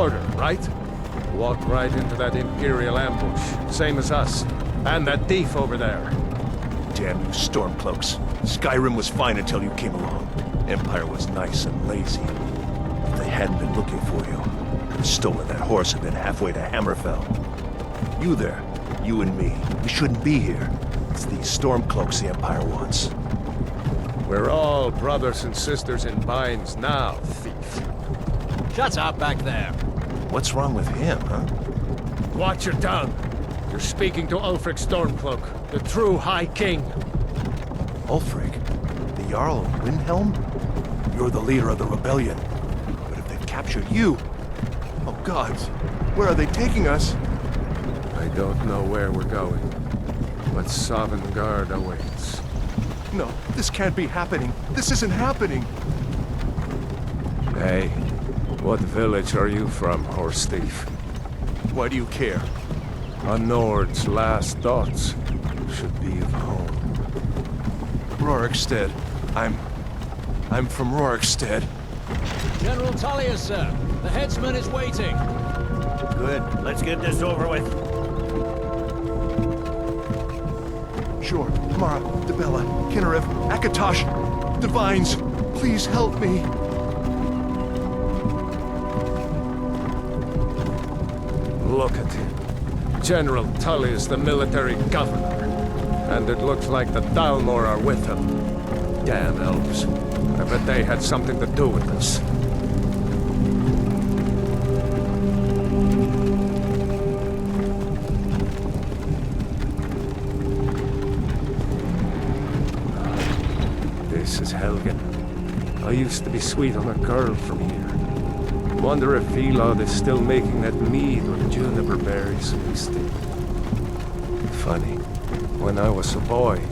border, right? Walked right into that Imperial ambush, same as us. And that thief over there. Damn you Stormcloaks. Skyrim was fine until you came along. Empire was nice and lazy. If they hadn't been looking for you, could have stolen that horse and been halfway to Hammerfell. You there, you and me, we shouldn't be here. It's these Stormcloaks the Empire wants. We're all brothers and sisters in binds now, thief. Shut up back there. What's wrong with him, huh? Watch your tongue. You're speaking to Ulfric Stormcloak, the true High King. Ulfric? The Jarl of Windhelm? You're the leader of the rebellion. But if they've captured you... Oh gods, where are they taking us? I don't know where we're going, but Sovngarde awaits. No, this can't be happening. This isn't happening. Hey, what village are you from, horse thief? Why do you care? A Nord's last thoughts should be of home. Rorikstead. I'm from Rorikstead. General Tullius, sir. The headsman is waiting. Good. Let's get this over with. Sure. Mara, Dibella, Kinnarev, Akatosh, Divines, please help me. Look at him. General Tullius, the military governor. And it looks like the Thalmor are with him. Damn elves. I bet they had something to do with this. This is Helgen. I used to be sweet on a girl from here. Wonder if Elod is still making that mead with juniper berries instead. Funny. When I was a boy,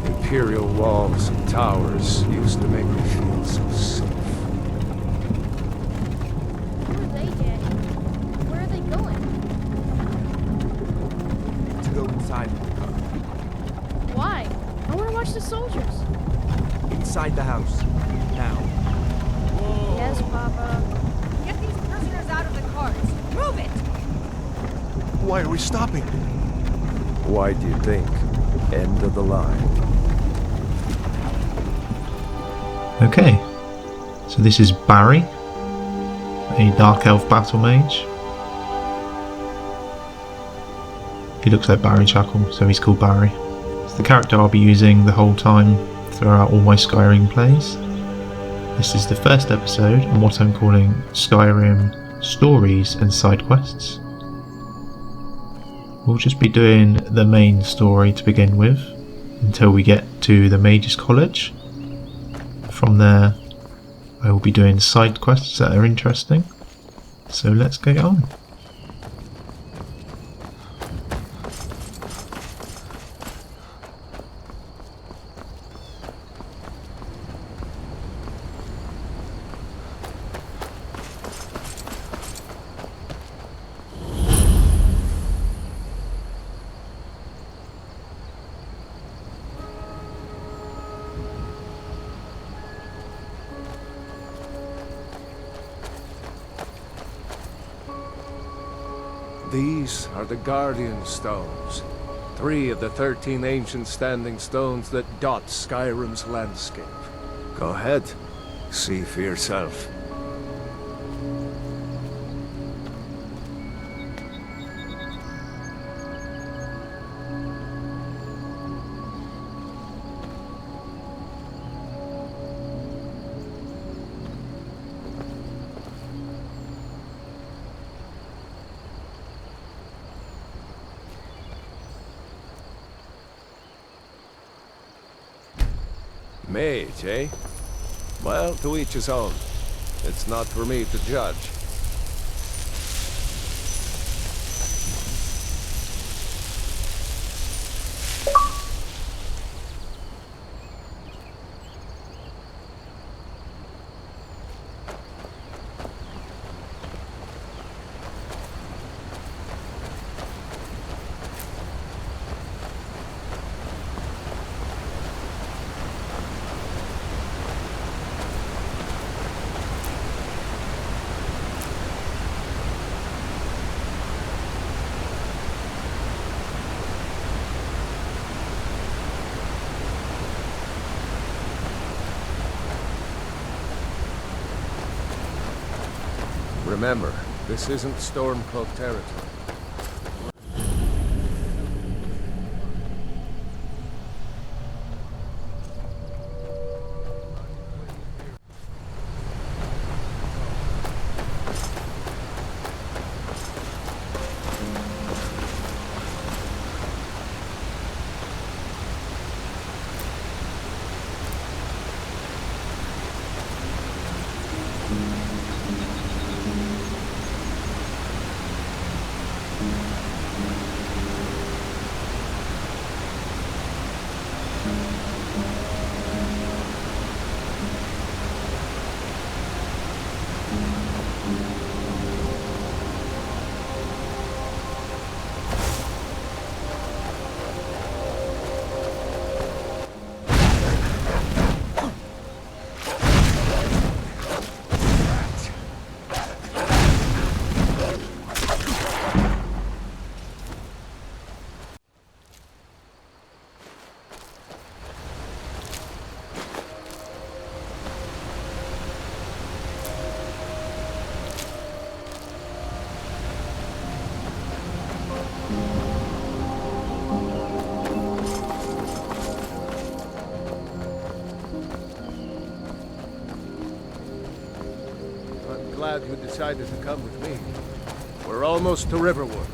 imperial walls and towers used to make me feel so safe. Who are they, Daddy? Where are they going? To go inside. Why? I want to watch the soldiers. Inside the house. Now. Yes, Papa. Get these prisoners out of the carts. Move it! Why are we stopping? Why do you think? End of the line. Okay, so this is Barry, a Dark Elf battle mage. He looks like Barry Chuckle, so he's called Barry. It's the character I'll be using the whole time throughout all my Skyrim plays. This is the first episode on what I'm calling Skyrim Stories and Side Quests. We'll just be doing the main story to begin with until we get to the Mage's College. From there I will be doing side quests that are interesting, so let's get on. These are the Guardian Stones. 3 of the 13 ancient standing stones that dot Skyrim's landscape. Go ahead, see for yourself. Mage, eh? Well, to each his own. It's not for me to judge. Remember, this isn't Stormcloak territory. Glad you decided to come with me. We're almost to Riverwood.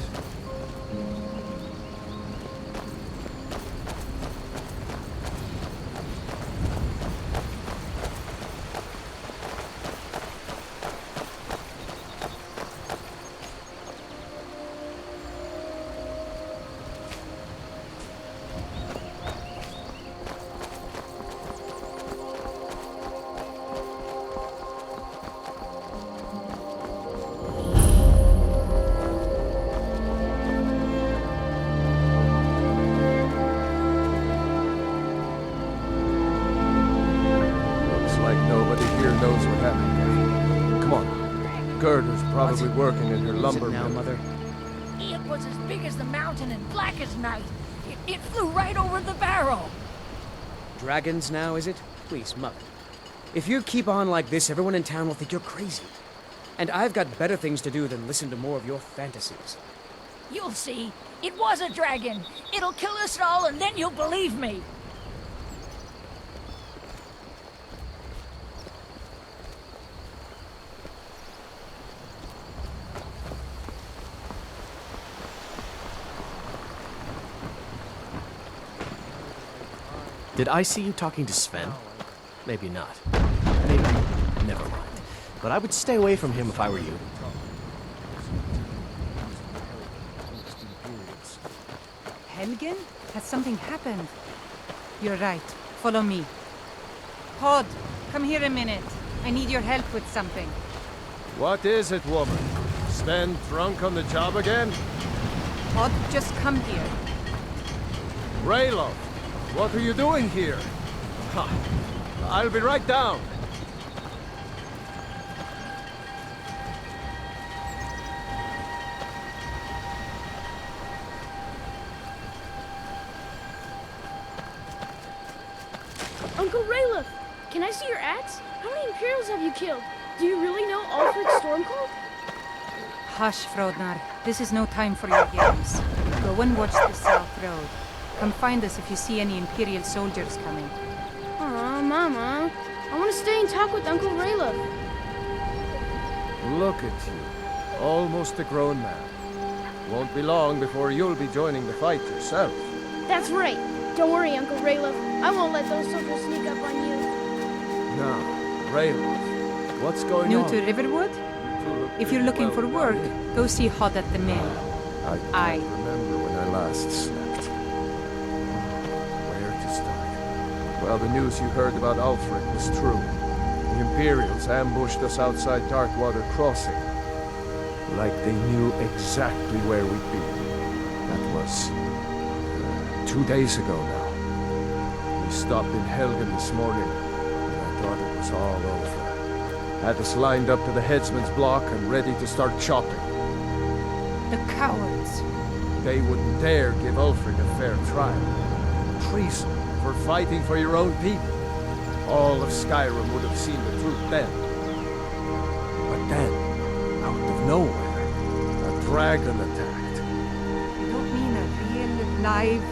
Gerda's probably working in her lumber now, mill. Mother? It was as big as the mountain and black as night. It flew right over the barrel. Dragons now, is it? Please, Mother. If you keep on like this, everyone in town will think you're crazy. And I've got better things to do than listen to more of your fantasies. You'll see. It was a dragon. It'll kill us all, and then you'll believe me. Did I see you talking to Sven? Maybe not. Maybe. Never mind. But I would stay away from him if I were you. Helgen? Has something happened? You're right. Follow me. Pod, come here a minute. I need your help with something. What is it, woman? Sven drunk on the job again? Pod, just come here. Raylo, what are you doing here? Ha! I'll be right down. Uncle Rayla, can I see your axe? How many Imperials have you killed? Do you really know Ulfric Stormcloak? Hush, Frodnar. This is no time for your games. Go and watch the South Road. Come find us if you see any Imperial soldiers coming. Aw, Mama. I want to stay and talk with Uncle Rayla. Look at you. Almost a grown man. Won't be long before you'll be joining the fight yourself. That's right. Don't worry, Uncle Rayla. I won't let those soldiers sneak up on you. Now, Raylo, what's going New on? to Riverwood? If you're looking for work, go see Hod at the mill. I can't remember when I last slept. Where to start? Well, the news you heard about Ulfric was true. The Imperials ambushed us outside Darkwater Crossing. Like they knew exactly where we'd be. That was 2 days ago now. We stopped in Helgen this morning, and I thought it was all over. Had us lined up to the headsman's block and ready to start chopping. The cowards. They wouldn't dare give Ulfric a fair trial. Treason for fighting for your own people. All of Skyrim would have seen the truth then. But then, Out of nowhere, a dragon attacked. You don't mean a real, live...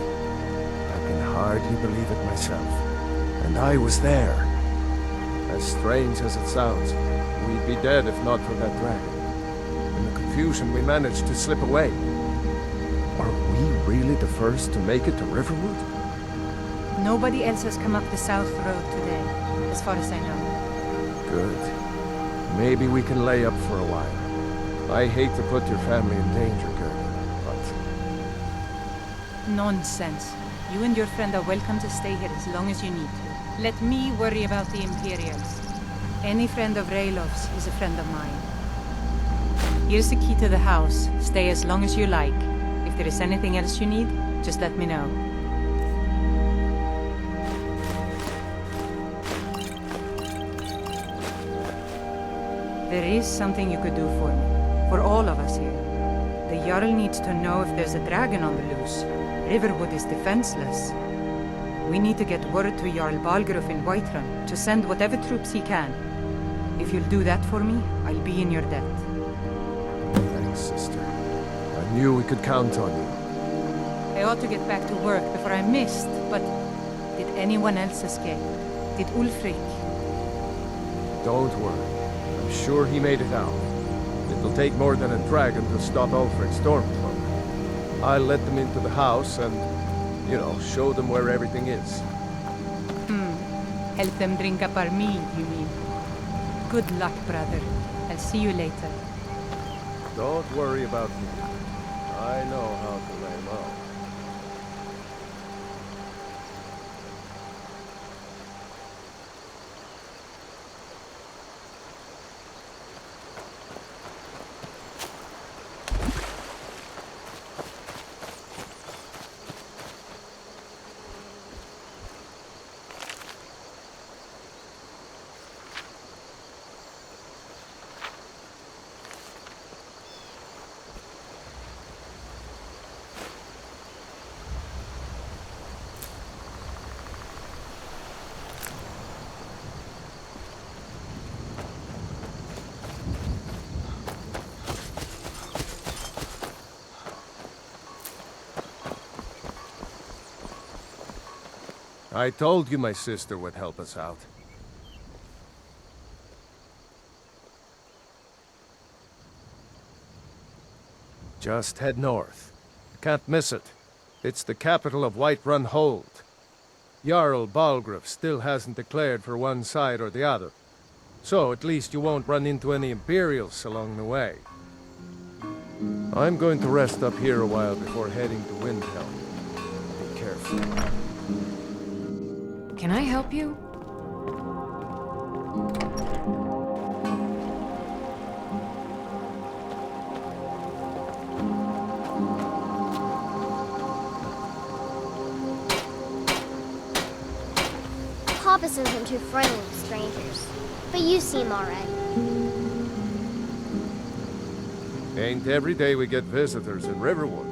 I can hardly believe it myself. And I was there. As strange as it sounds, we'd be dead if not for that dragon. In the confusion, we managed to slip away. Are we really the first to make it to Riverwood? Nobody else has come up the South Road today, as far as I know. Good. Maybe we can lay up for a while. I hate to put your family in danger, Gerda, but... Nonsense. You and your friend are welcome to stay here as long as you need to. Let me worry about the Imperials. Any friend of Raylov's is a friend of mine. Here's the key to the house. Stay as long as you like. If there is anything else you need, just let me know. There is something you could do for me. For all of us here. The Jarl needs to know if there's a dragon on the loose. Riverwood is defenseless. We need to get word to Jarl Balgruuf in Whiterun to send whatever troops he can. If you'll do that for me, I'll be in your debt. Thanks, sister. I knew we could count on you. I ought to get back to work before I missed, but did anyone else escape? Did Ulfric? Don't worry. I'm sure he made it out. It'll take more than a dragon to stop Ulfric's Stormcloak. I'll let them into the house and, you know, show them where everything is. Help them drink up our mead, you mean? Good luck, brother. I'll see you later. Don't worry about me. I know how to lay low. I told you my sister would help us out. Just head north. Can't miss it. It's the capital of Whiterun Hold. Jarl Balgruuf still hasn't declared for one side or the other. So at least you won't run into any Imperials along the way. I'm going to rest up here a while before heading to Windhelm. Be careful. Can I help you? Papas isn't too friendly with strangers, but you seem alright. Ain't every day we get visitors in Riverwood.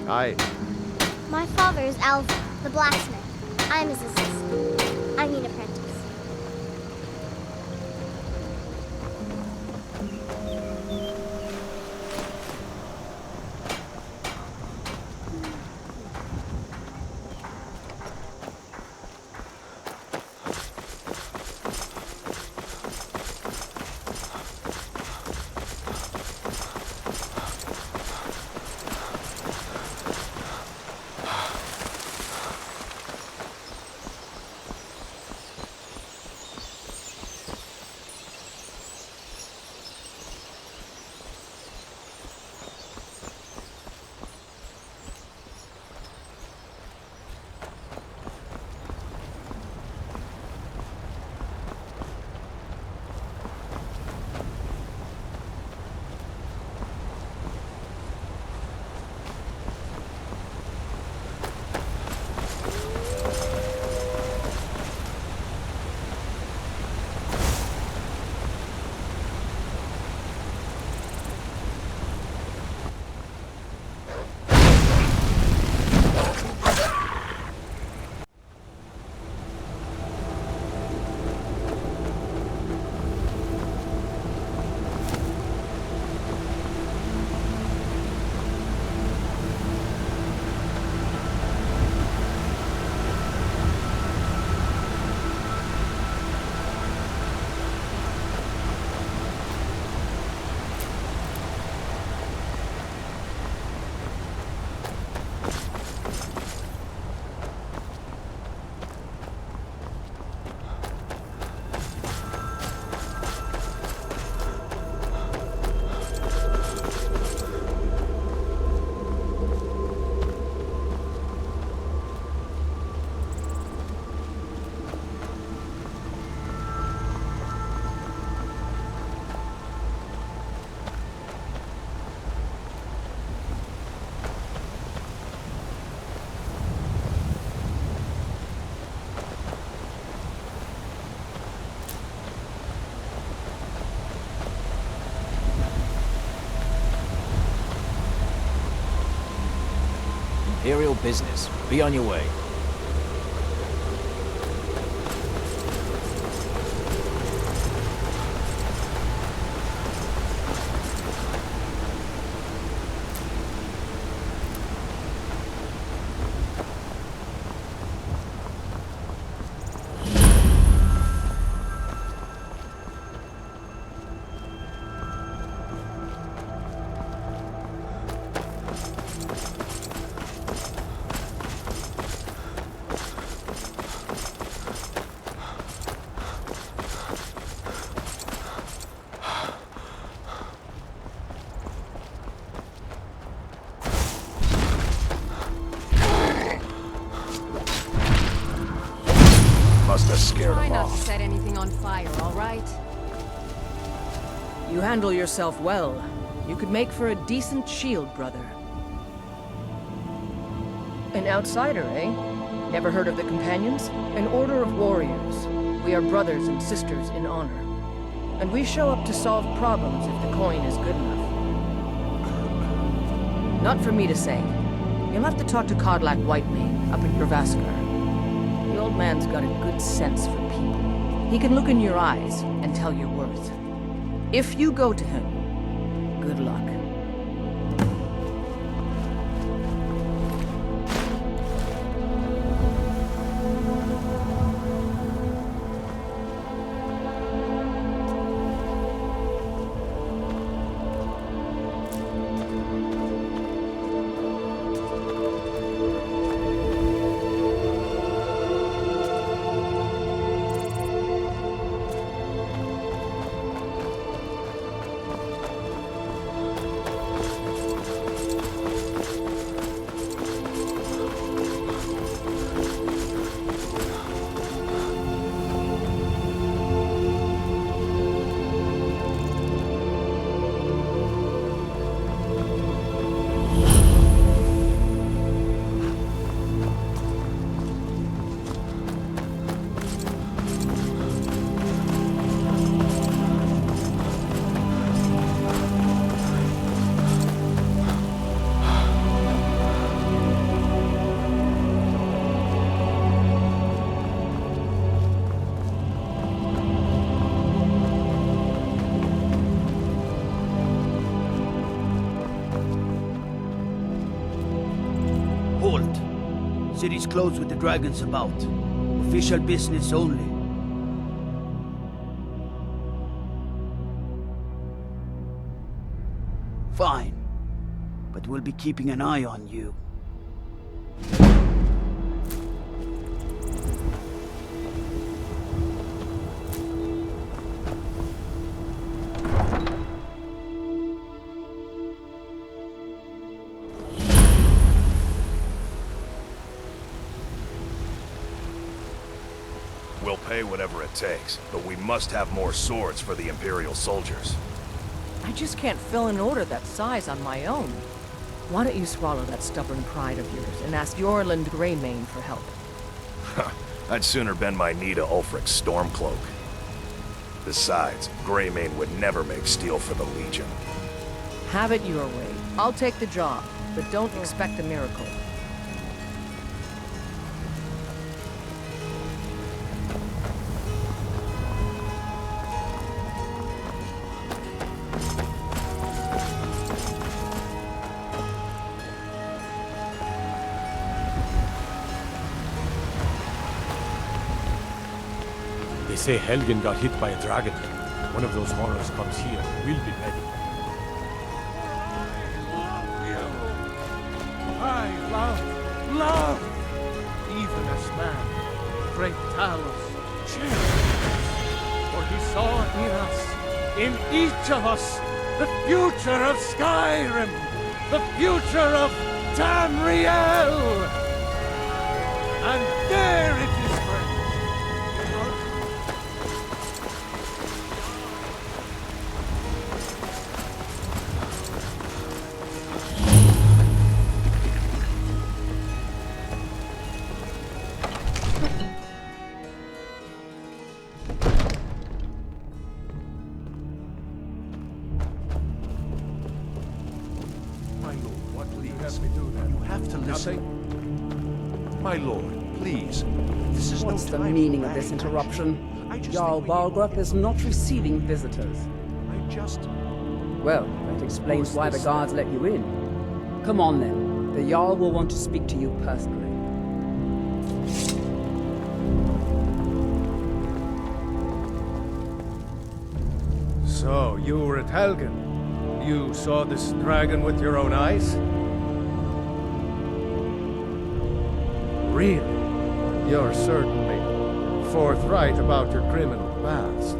My father is Alvin, the blacksmith. I'm his assistant. I mean apprentice. Imperial business. Be on your way. Must have scared Try him not to off. set anything on fire, all right? You handle yourself well. You could make for a decent shield, brother. An outsider, eh? Never heard of the Companions? An order of warriors. We are brothers and sisters in honor. And we show up to solve problems if the coin is good enough. Not for me to say. You'll have to talk to Kodlak Whitemane up in Gravaskar. The old man's got a good sense for people. He can look in your eyes and tell your worth. If you go to him, good luck. Halt! City's closed with the dragons about. Official business only. Fine. But we'll be keeping an eye on you. We'll pay whatever it takes, but we must have more swords for the Imperial soldiers. I just can't fill an order that size on my own. Why don't you swallow that stubborn pride of yours and ask Yorland Greymane for help? I'd sooner bend my knee to Ulfric's Stormcloak. Besides, Greymane would never make steel for the Legion. Have it your way. I'll take the job, but don't expect a miracle. They say Helgen got hit by a dragon. One of those horrors comes here. We'll be ready. I love, even as man, great Talos cherished. For he saw in us, in each of us, the future of Skyrim, the future of Tamriel. And there it is, friends. ask me do that? You have to listen. Nothing? My lord, please. This is What's no the time meaning for of this rash action. interruption? I just Jarl think we need Balgrup is not receiving visitors. I just... Well, that explains Who's why the this guards let you in. Come on then. The Jarl will want to speak to you personally. So, you were at Helgen. You saw this dragon with your own eyes? Really? You're certainly forthright about your criminal past.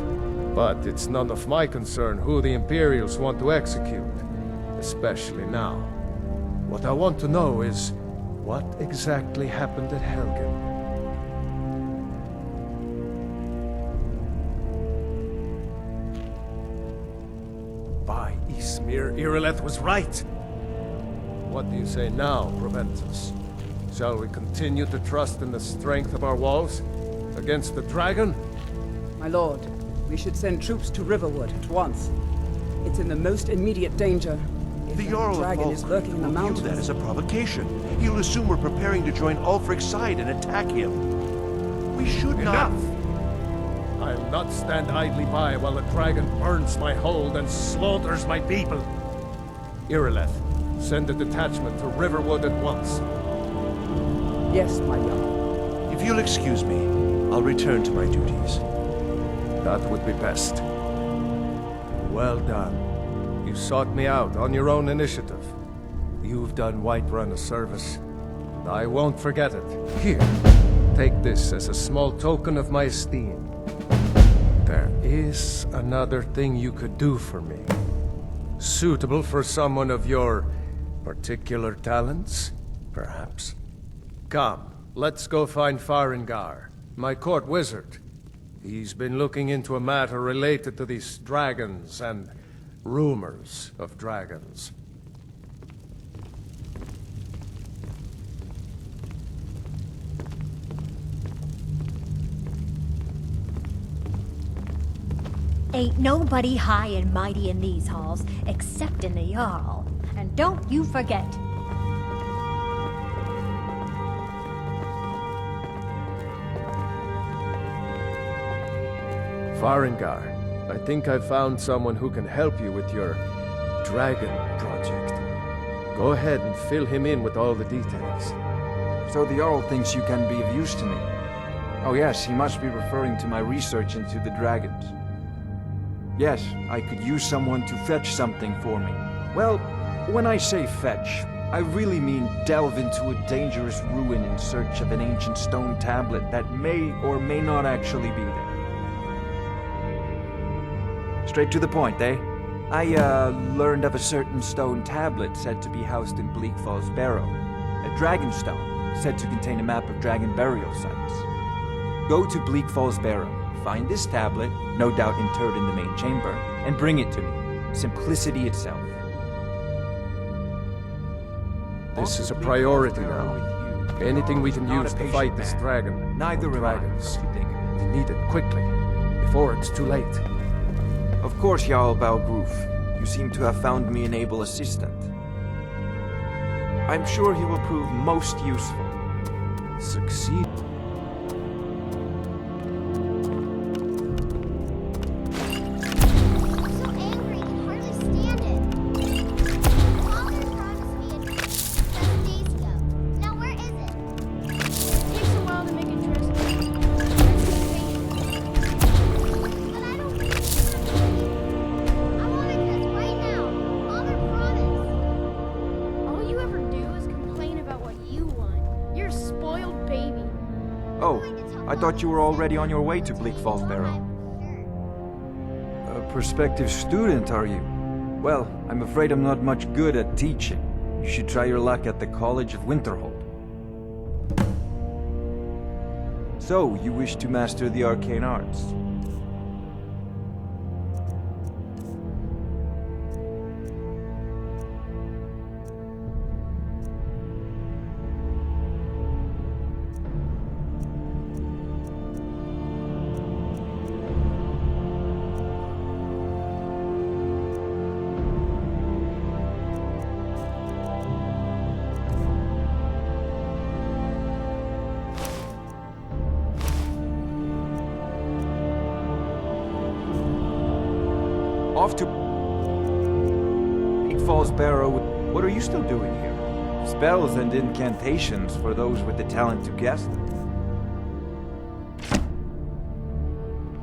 But it's none of my concern who the Imperials want to execute, especially now. What I want to know is, what exactly happened at Helgen? By Ysmir, Irileth was right! What do you say now, Proventus? Shall we continue to trust in the strength of our walls? Against the dragon? My lord, we should send troops to Riverwood at once. It's in the most immediate danger. If The that Jarl of dragon is lurking in the will view that mountains. as a provocation. He'll assume we're preparing to join Ulfric's side and attack him. We should not... Enough! I'll not stand idly by while the dragon burns my hold and slaughters my people. Irileth, send a detachment to Riverwood at once. Yes, my Jarl. If you'll excuse me, I'll return to my duties. That would be best. Well done. You sought me out on your own initiative. You've done Whiterun a service. I won't forget it. Here, take this as a small token of my esteem. There is another thing you could do for me. Suitable for someone of your particular talents, perhaps. Come, let's go find Farengar, my court wizard. He's been looking into a matter related to these dragons and rumors of dragons. Ain't nobody high and mighty in these halls, except in the Jarl. And don't you forget. Farengar, I think I've found someone who can help you with your dragon project. Go ahead and fill him in with all the details. So the Jarl thinks you can be of use to me. Oh yes, he must be referring to my research into the dragons. Yes, I could use someone to fetch something for me. Well, when I say fetch, I really mean delve into a dangerous ruin in search of an ancient stone tablet that may or may not actually be there. Straight to the point, eh? I learned of a certain stone tablet said to be housed in Bleak Falls Barrow. A dragon stone, said to contain a map of dragon burial sites. Go to Bleak Falls Barrow, find this tablet, no doubt interred in the main chamber, and bring it to me. Simplicity itself. This is a priority now. Anything we can use to fight this dragon. Neither am I. Dragons. We need it quickly, before it's too late. Of course, Jarl Balgruf. You seem to have found me an able assistant. I'm sure he will prove most useful. Succeed. I thought you were already on your way to Bleak Falls Barrow. A prospective student, are you? Well, I'm afraid I'm not much good at teaching. You should try your luck at the College of Winterhold. So, you wish to master the arcane arts? false barrow. What are you still doing here? Spells and incantations for those with the talent to guess them.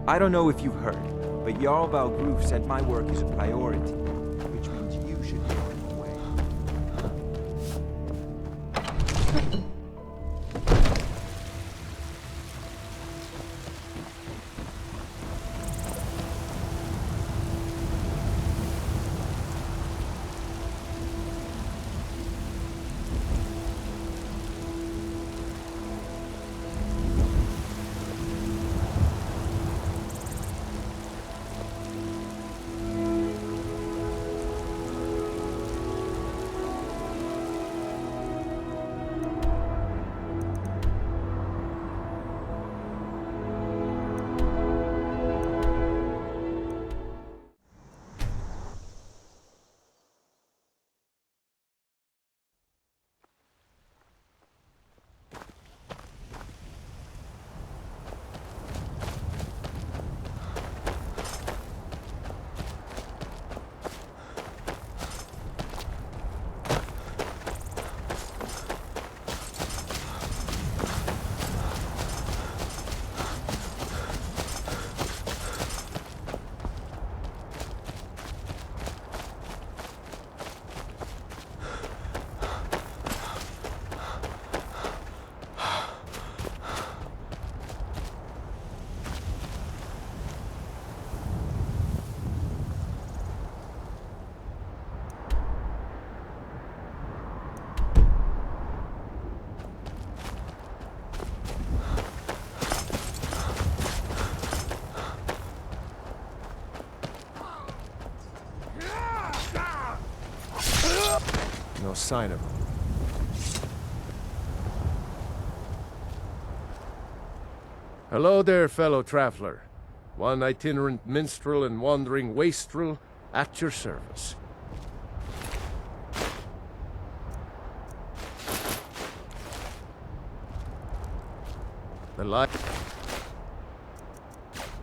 I don't know if you've heard, but Jarl Balgruf said my work is a priority, which means you should be on the way. No sign of him. Hello there, fellow traveler. One itinerant minstrel and wandering wastrel at your service. The life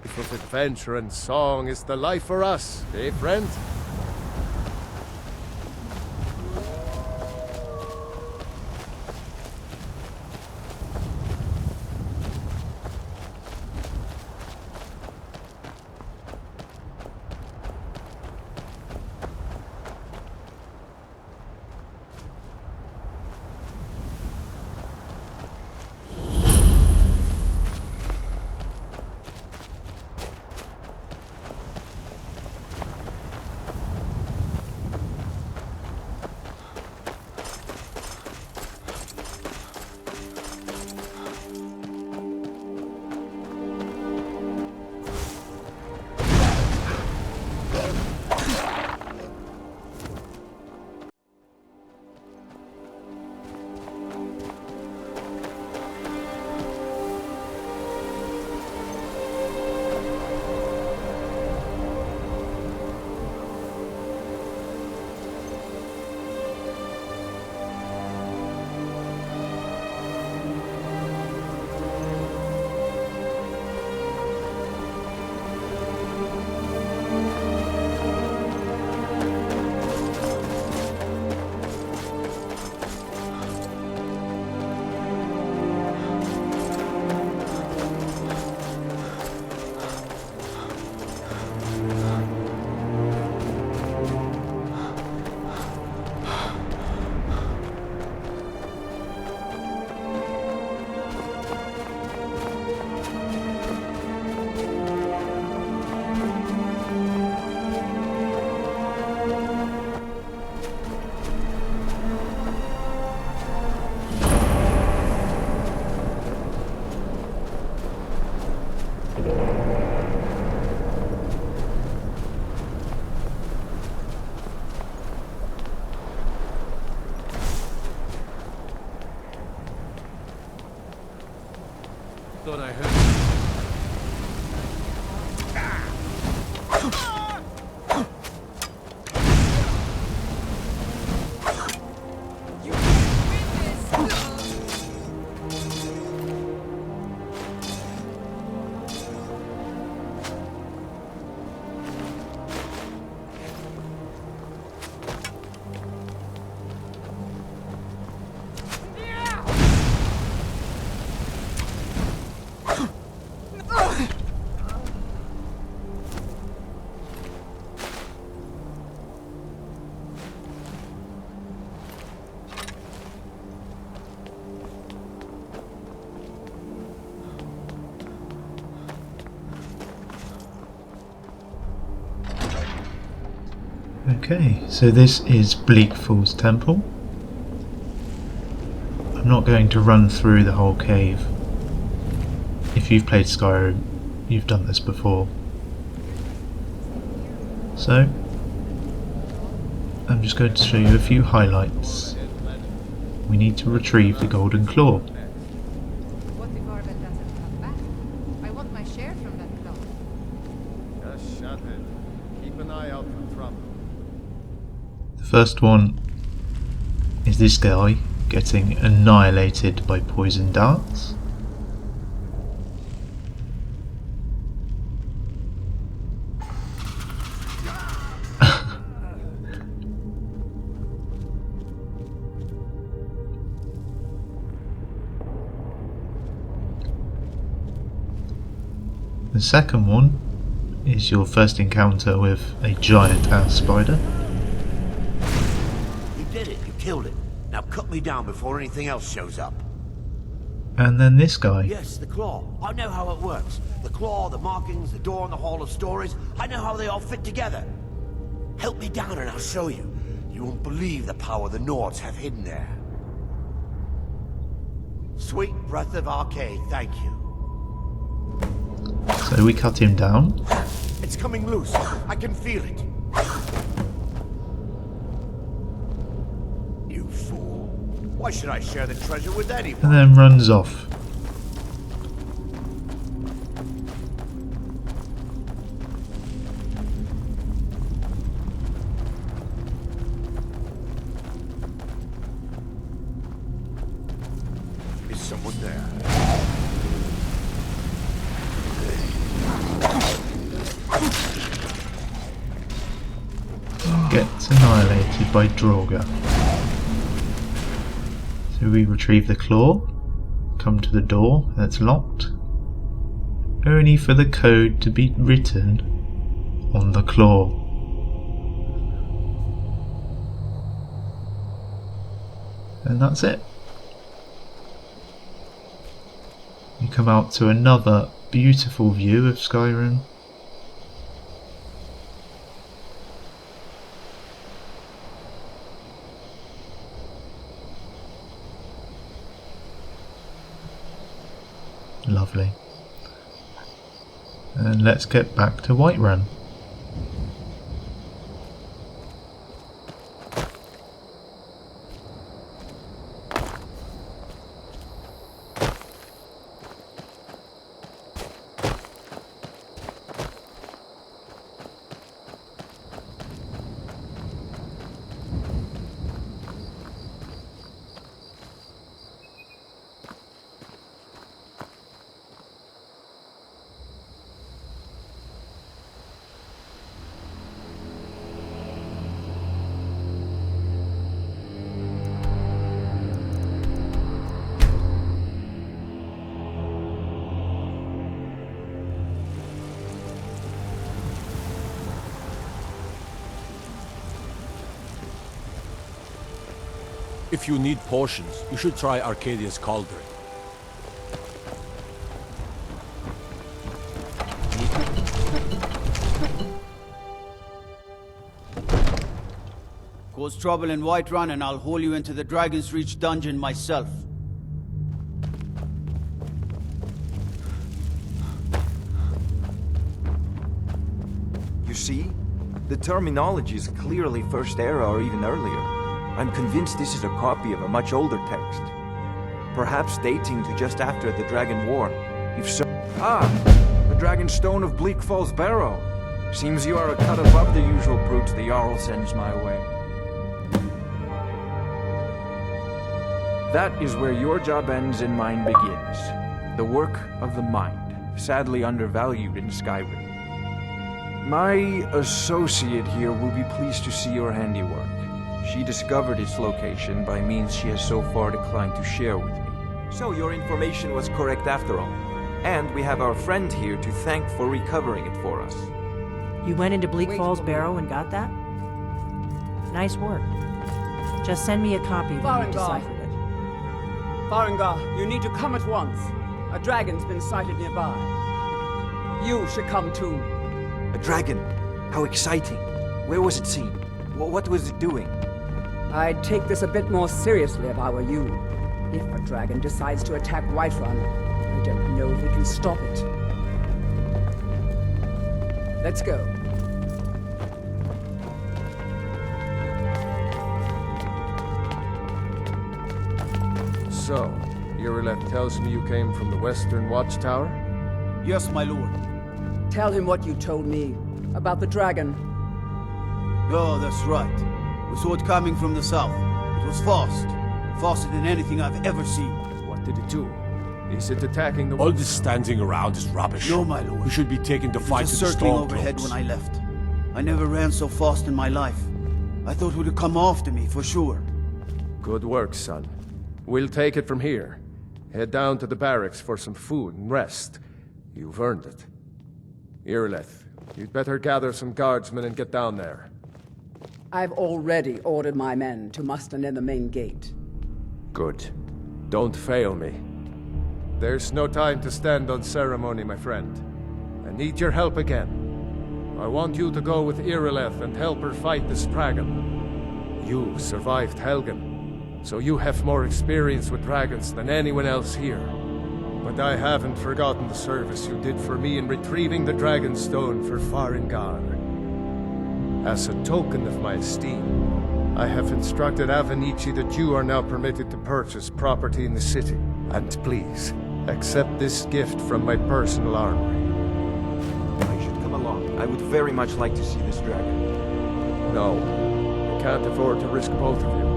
of adventure and song is the life for us, eh, friend? Thought I heard. Okay, so this is Bleak Falls Temple. I'm not going to run through the whole cave. If you've played Skyrim, you've done this before. So, I'm just going to show you a few highlights. We need to retrieve the Golden Claw. What if Arben doesn't come back? I want my share from that claw. Just shut it. Keep an eye out for trouble. The first one is this guy getting annihilated by poison darts. The second one is your first encounter with a giant ass spider. You did it, you killed it. Now cut me down before anything else shows up. And then this guy. Yes, the claw. I know how it works. The claw, the markings, the door in the Hall of Stories. I know how they all fit together. Help me down and I'll show you. You won't believe the power the Nords have hidden there. Sweet breath of Arcade, thank you. So we cut him down. It's coming loose. I can feel it. You fool. Why should I share the treasure with anyone? And then runs off. Is someone there? Gets annihilated by Draugr. So we retrieve the claw, come to the door that's locked, only for the code to be written on the claw. And that's it. You come out to another beautiful view of Skyrim. Lovely. And let's get back to Whiterun. If you need potions, you should try Arcadia's Cauldron. Cause trouble in Whiterun and I'll haul you into the Dragon's Reach dungeon myself. You see? The terminology is clearly First Era or even earlier. I'm convinced this is a copy of a much older text. Perhaps dating to just after the Dragon War. If so... Ah! The Dragon Stone of Bleak Falls Barrow. Seems you are a cut above the usual brutes the Jarl sends my way. That is where your job ends and mine begins. The work of the mind, sadly undervalued in Skyrim. My associate here will be pleased to see your handiwork. She discovered its location by means she has so far declined to share with me. So your information was correct after all. And we have our friend here to thank for recovering it for us. You went into Bleak Falls Barrow and got that? Nice work. Just send me a copy when you deciphered it. Farengar, you need to come at once. A dragon's been sighted nearby. You should come too. A dragon? How exciting. Where was it seen? What was it doing? I'd take this a bit more seriously if I were you. If a dragon decides to attack Whiterun, I don't know if we can stop it. Let's go. So, Irileth tells me you came from the Western Watchtower? Yes, my lord. Tell him what you told me about the dragon. Oh, that's right. We saw it coming from the south. It was fast. Faster than anything I've ever seen. What did it do? Is it attacking the... All this standing around is rubbish. No, my lord. We should be taking the fight to the circling Stormcloaks. overhead when I left. I never ran so fast in my life. I thought it would come after me, for sure. Good work, son. We'll take it from here. Head down to the barracks for some food and rest. You've earned it. Irileth, you'd better gather some guardsmen and get down there. I've already ordered my men to muster near the main gate. Good. Don't fail me. There's no time to stand on ceremony, my friend. I need your help again. I want you to go with Irileth and help her fight this dragon. You survived Helgen, so you have more experience with dragons than anyone else here. But I haven't forgotten the service you did for me in retrieving the Dragon Stone for Farengar. As a token of my esteem, I have instructed Avenici that you are now permitted to purchase property in the city. And please, accept this gift from my personal armory. I should come along. I would very much like to see this dragon. No, I can't afford to risk both of you.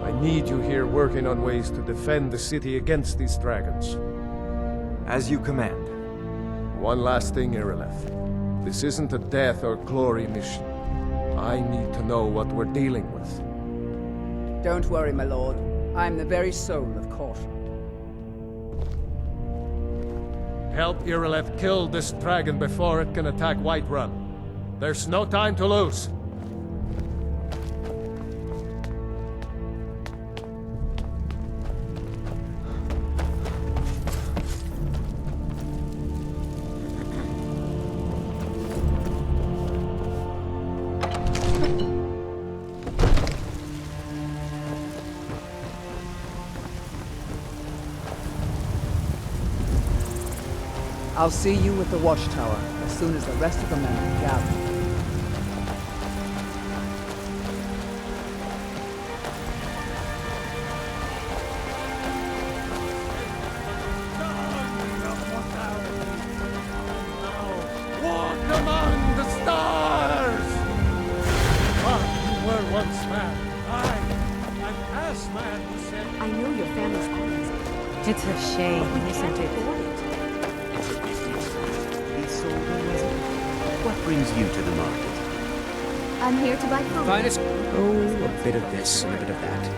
I need you here working on ways to defend the city against these dragons. As you command. One last thing, Irileth. This isn't a death or glory mission. I need to know what we're dealing with. Don't worry, my lord. I'm the very soul of caution. Help Irileth kill this dragon before it can attack Whiterun. There's no time to lose. I'll see you at the watchtower as soon as the rest of the men are gathered. Walk among the stars! You were once man. I'm past man who said... I know your family's always... It's a shame, isn't it? What brings you to the market? I'm here to buy food. Finest. Oh, a bit of this and a bit of that.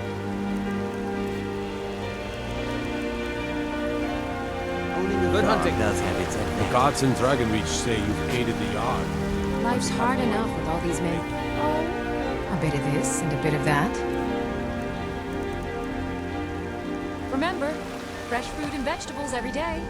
Good hunting. Does have its The gods in Dragonreach say you've aided the Yard. Life's hard enough with all these men. A bit of this and a bit of that. Remember, fresh fruit and vegetables every day.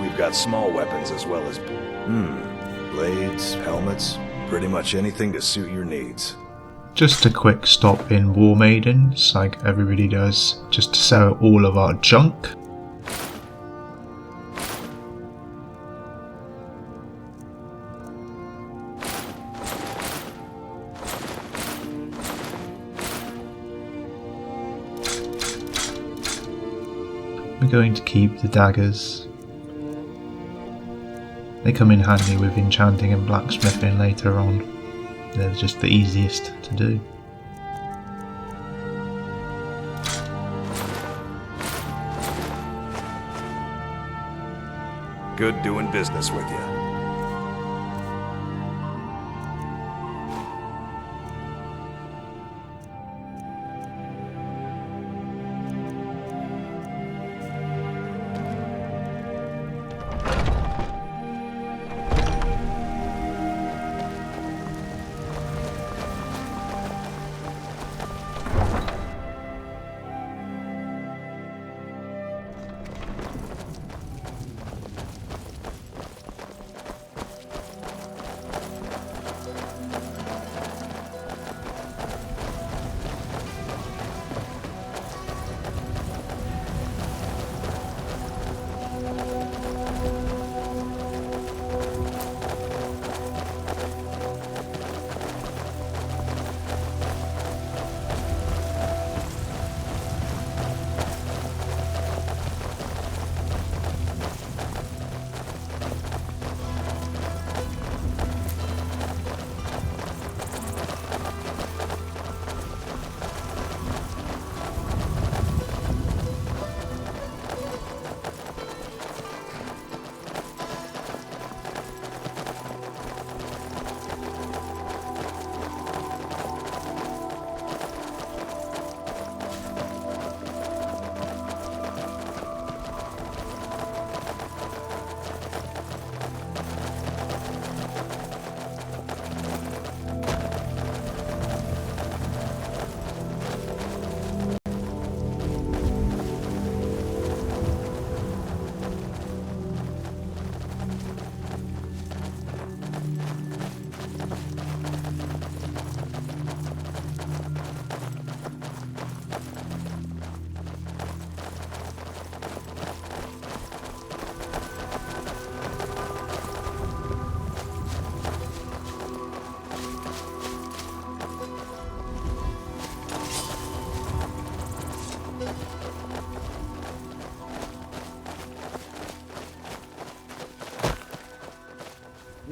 We've got small weapons as well as... blades, helmets, pretty much anything to suit your needs. Just a quick stop in War Maidens, like everybody does, just to sell all of our junk. We're going to keep the daggers. They come in handy with enchanting and blacksmithing later on. They're just the easiest to do. Good doing business with you.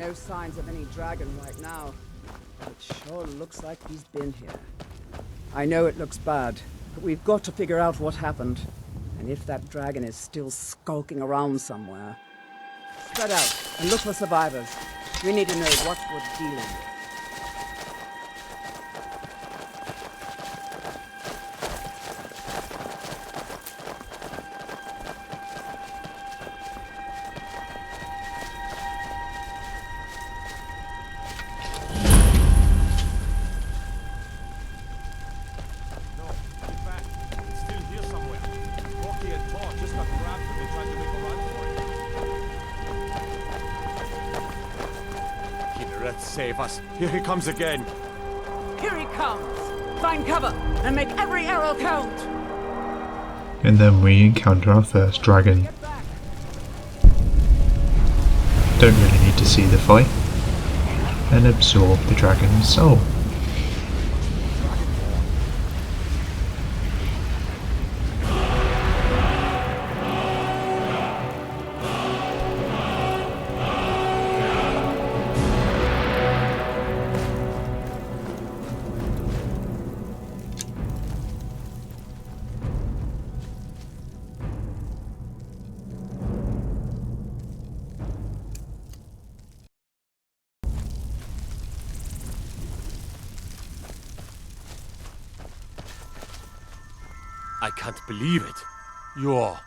No signs of any dragon right now. It sure looks like he's been here. I know it looks bad, but we've got to figure out what happened. And if that dragon is still skulking around somewhere. Spread out and look for survivors. We need to know what we're dealing with. Save us. Here he comes again. Here he comes. Find cover and make every arrow count. And then we encounter our first dragon. Don't really need to see the fight. And absorb the dragon's soul. I can't believe it. You're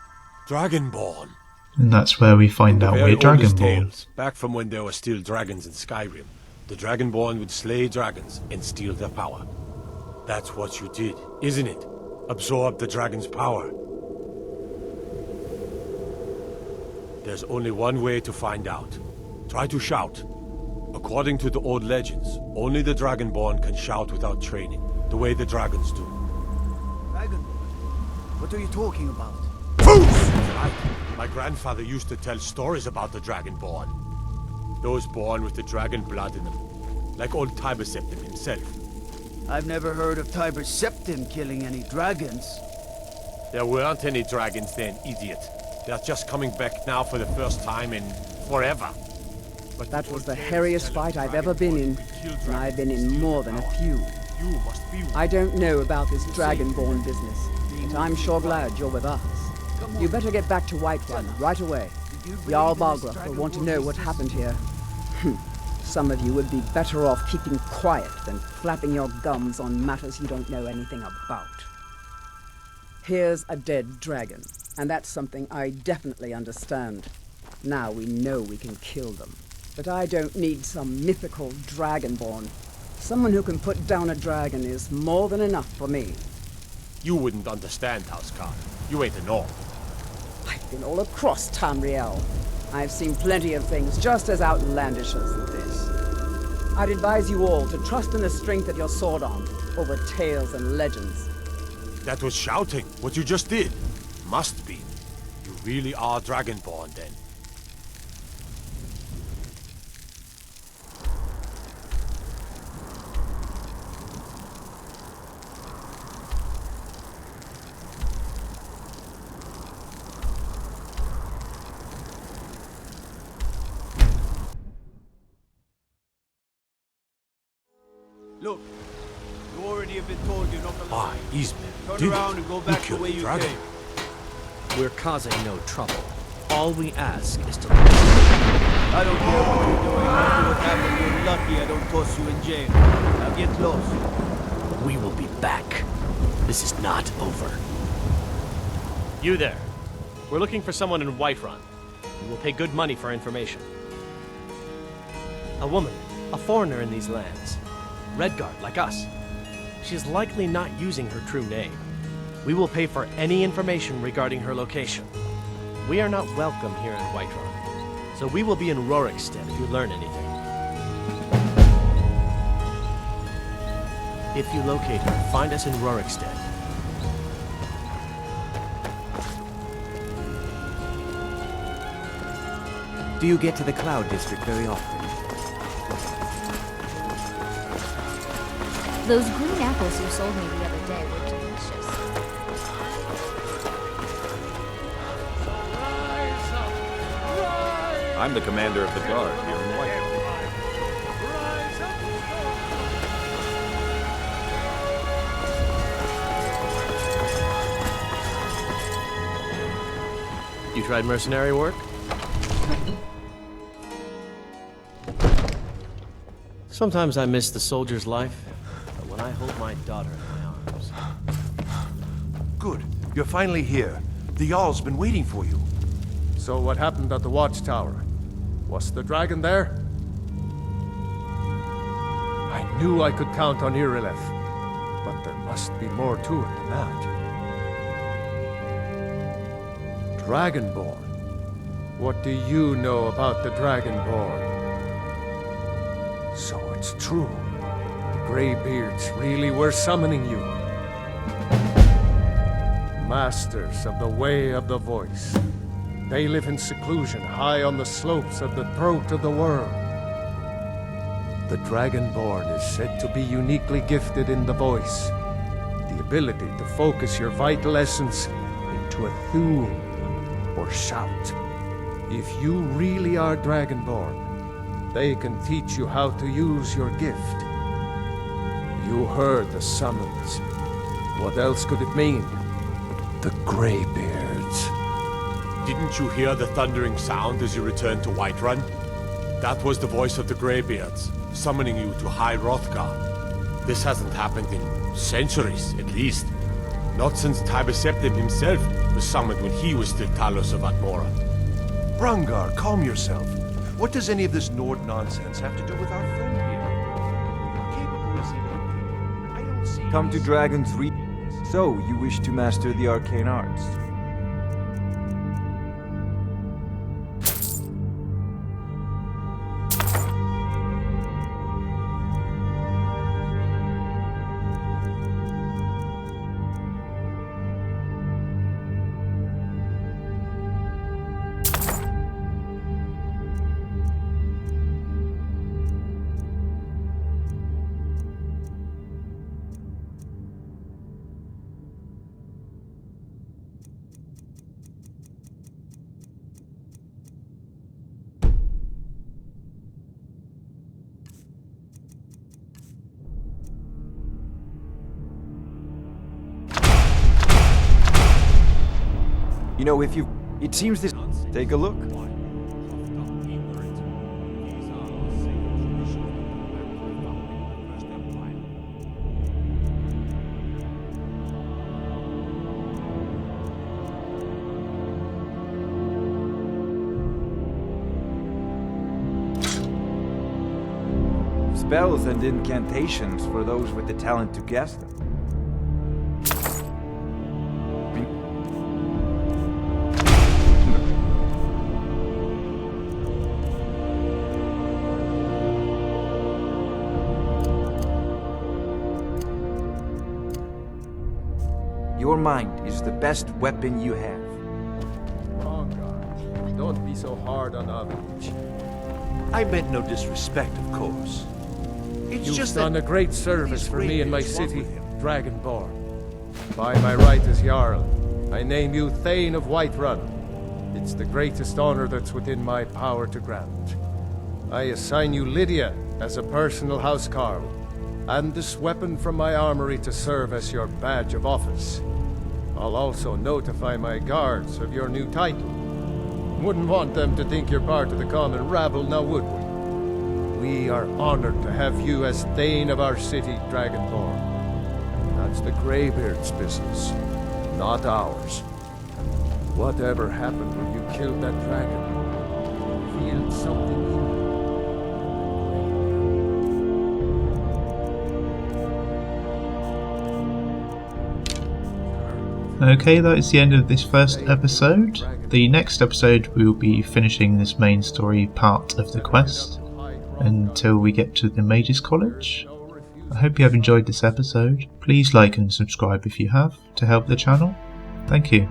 Dragonborn. And that's where we find out we're Dragonborn. Tales, back from when there were still dragons in Skyrim, the Dragonborn would slay dragons and steal their power. That's what you did, isn't it? Absorb the dragon's power. There's only one way to find out. Try to shout. According to the old legends, only the Dragonborn can shout without training, the way the dragons do. Dragonborn? What are you talking about? Right. My grandfather used to tell stories about the Dragonborn. Those born with the dragon blood in them. Like old Tiber Septim himself. I've never heard of Tiber Septim killing any dragons. There weren't any dragons then, idiot. They're just coming back now for the first time in forever. But that was the hairiest fight I've ever been in. And I've been in more than a few. I don't know about this Dragonborn business, but I'm sure glad you're with us. You better get back to Whiterun right away. Jarl Balgruuf will want to know what happened here. Some of you would be better off keeping quiet than flapping your gums on matters you don't know anything about. Here's a dead dragon, and that's something I definitely understand. Now we know we can kill them. But I don't need some mythical Dragonborn. Someone who can put down a dragon is more than enough for me. You wouldn't understand, Housecarl. You ain't a North. I've been all across Tamriel. I've seen plenty of things just as outlandish as this. I'd advise you all to trust in the strength of your sword arm over tales and legends. That was shouting, what you just did. Must be. You really are Dragonborn, then. Look, you already have been told you're not allowed. Turn around and go back the way you came. We're causing no trouble. All we ask is to... I don't care what you're doing. After what happened, you're lucky I don't toss you in jail. Now get lost. We will be back. This is not over. You there. We're looking for someone in Whiterun. We will pay good money for information. A woman, a foreigner in these lands. Redguard, like us. She is likely not using her true name. We will pay for any information regarding her location. We are not welcome here in Whiterun, so we will be in Rorikstead if you learn anything. If you locate her, find us in Rorikstead. Do you get to the Cloud District very often? Those green apples you sold me the other day were delicious. I'm the commander of the guard here in Whiterun. You tried mercenary work? Sometimes I miss the soldier's life, but when I hold my daughter in my arms... Good. You're finally here. The Jarl's been waiting for you. So what happened at the watchtower? Was the dragon there? I knew I could count on Irileth, but there must be more to it than that. Dragonborn. What do you know about the Dragonborn? So it's true. The Greybeards really were summoning you. Masters of the Way of the Voice. They live in seclusion high on the slopes of the throat of the world. The Dragonborn is said to be uniquely gifted in the voice. The ability to focus your vital essence into a thum or shout. If you really are Dragonborn, they can teach you how to use your gift. You heard the summons. What else could it mean? The Greybeards. Didn't you hear the thundering sound as you returned to Whiterun? That was the voice of the Greybeards, summoning you to High Hrothgar. This hasn't happened in centuries, at least. Not since Tiber Septim himself was summoned when he was still Talos of Atmora. Brungar, calm yourself. What does any of this Nord nonsense have to do with our friend here? Capable as he may be, I don't see... Come to Dragon's Reach. So, you wish to master the arcane arts? You know, if you... It seems this... Take a look. Spells and incantations for those with the talent to cast them. Your mind is the best weapon you have. Oh, God. Don't be so hard on Avich. I meant no disrespect, of course. It's You've just done that a great service for me and my Greybeards want city, with him. Dragonborn. By my right as Jarl, I name you Thane of Whiterun. It's the greatest honor that's within my power to grant. I assign you Lydia as a personal housecarl, and this weapon from my armory to serve as your badge of office. I'll also notify my guards of your new title. Wouldn't want them to think you're part of the common rabble, now would we? We are honored to have you as Thane of our city, Dragonborn. That's the Greybeard's business, not ours. Whatever happened when you killed that dragon? Revealed something in you. Okay, that is the end of this first episode. The next episode we will be finishing this main story part of the quest until we get to the Mages College. I hope you have enjoyed this episode. Please like and subscribe if you have to help the channel. Thank you.